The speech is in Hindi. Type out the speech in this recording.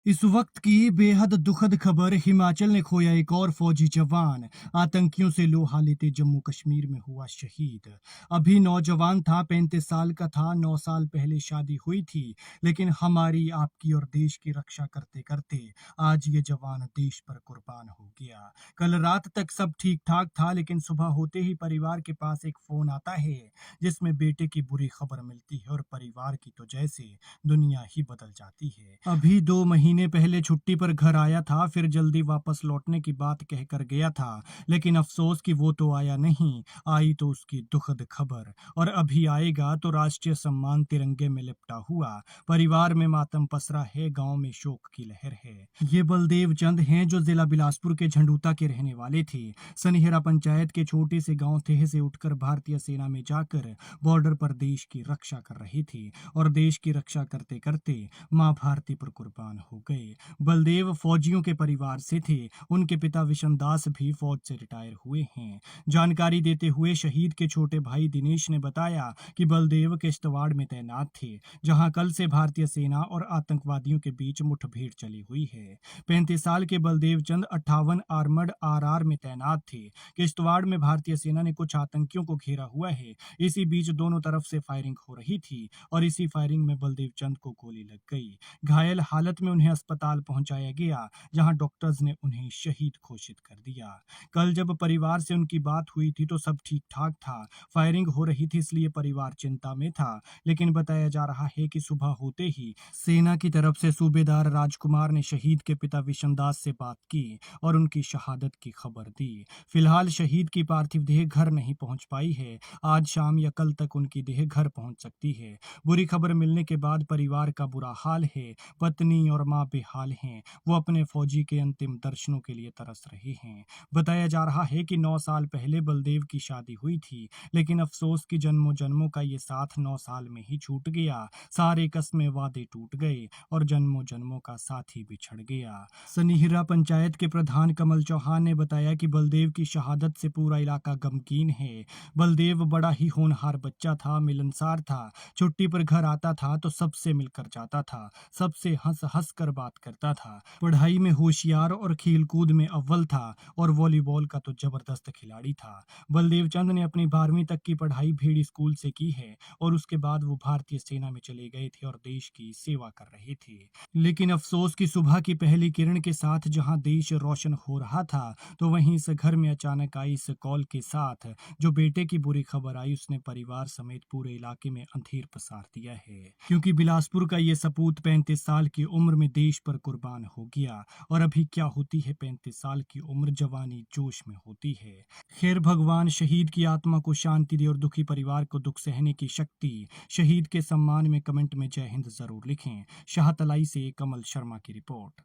इस वक्त की बेहद दुखद खबर। हिमाचल ने खोया एक और फौजी जवान। आतंकियों से लोहा लेते जम्मू कश्मीर में हुआ शहीद। अभी नौजवान था, 35 साल का था। 9 साल पहले शादी हुई थी, लेकिन हमारी, आपकी और देश की रक्षा करते करते आज ये जवान देश पर कुर्बान हो गया। कल रात तक सब ठीक ठाक था, लेकिन सुबह होते ही परिवार के पास एक फोन आता है जिसमें बेटे की बुरी खबर मिलती है और परिवार की तो जैसे दुनिया ही बदल जाती है। अभी 2 महीने पहले छुट्टी पर घर आया था, फिर जल्दी वापस लौटने की बात कहकर गया था, लेकिन अफसोस कि वो तो आया नहीं। आई तो उसकी दुखद खबर, और अभी आएगा तो राष्ट्रीय सम्मान तिरंगे में लिपटा हुआ। परिवार में मातम पसरा है, गांव में शोक की लहर है। ये बलदेव चंद हैं, जो जिला बिलासपुर के झंडूता के रहने वाले थे। सनिहरा पंचायत के छोटे से गांव थेह से उठकर भारतीय सेना में जाकर बॉर्डर पर देश की रक्षा कर रहे थे, और देश की रक्षा करते करते मां भारती पर कुर्बान हो गए। बलदेव फौजियों के परिवार से थे। उनके पिता विशन दास भी फौज से रिटायर हुए हैं। जानकारी देते हुए शहीद के छोटे भाई दिनेश ने बताया कि बलदेव किश्तवाड़ में तैनात थे, जहां कल से भारतीय सेना और आतंकवादियों के बीच मुठभेड़ चली हुई है। 35 साल के बलदेव चंद 58 आर्मर्ड आरआर में तैनात थे। किश्तवाड़ में भारतीय सेना ने कुछ आतंकियों को घेरा हुआ है। इसी बीच दोनों तरफ से फायरिंग हो रही थी, और इसी फायरिंग में बलदेव चंद को गोली लग गई। घायल हालत में उन्हें अस्पताल पहुंचाया गया, जहां डॉक्टर्स ने उन्हें शहीद घोषित कर दिया। कल जब परिवार से उनकी बात हुई थी तो सब ठीक ठाक था। फायरिंग हो रही थी, इसलिए परिवार चिंता में था, लेकिन बताया जा रहा है कि सुबह होते ही सेना की तरफ से सूबेदार राजकुमार ने शहीद के पिता विशनदास से बात की और उनकी शहादत की खबर दी। फिलहाल शहीद की पार्थिव देह घर नहीं पहुंच पाई है। आज शाम या कल तक उनकी देह घर पहुंच सकती है। बुरी खबर मिलने के बाद परिवार का बुरा हाल है। पत्नी और मां बेहाल हैं। वो अपने फौजी के अंतिम दर्शनों के लिए तरस रहे हैं। बताया जा रहा है कि 9 साल पहले बलदेव की शादी हुई थी, लेकिन अफसोस कि जन्मों जन्मों का ये साथ 9 साल में ही छूट गया। सारे कस्में वादे टूट गए और जन्मों जन्मों का साथी बिछड़ गया। सनिहरा पंचायत के प्रधान कमल चौहान ने बताया कि बलदेव की शहादत से पूरा इलाका गमगीन है। बलदेव बड़ा ही होनहार बच्चा था, मिलनसार था। छुट्टी पर घर आता था तो सबसे मिलकर जाता था, सबसे हंस हंस कर बात करता था। पढ़ाई में होशियार और खेलकूद में अव्वल था, और वॉलीबॉल का तो जबरदस्त खिलाड़ी था। बलदेव चंद ने अपनी 12वीं तक की पढ़ाई भेड़ी स्कूल से की है, और उसके बाद वो भारतीय सेना में चले गए थे और देश की सेवा कर रहे थे। लेकिन अफसोस की सुबह की पहली किरण के साथ जहां देश रोशन हो रहा था, तो वहीं इस घर में अचानक आई इस कॉल के साथ जो बेटे की बुरी खबर आई, उसने परिवार समेत पूरे इलाके में अंधेर पसार दिया है। क्योंकि बिलासपुर का ये सपूत 35 साल की उम्र में देश पर कुर्बान हो गया, और अभी क्या होती है 35 साल की उम्र, जवानी जोश में होती है। खैर, भगवान शहीद की आत्मा को शांति दे और दुखी परिवार को दुख सहने की शक्ति। शहीद के सम्मान में कमेंट में जय हिंद जरूर लिखें। शाहतलाई से कमल शर्मा की रिपोर्ट।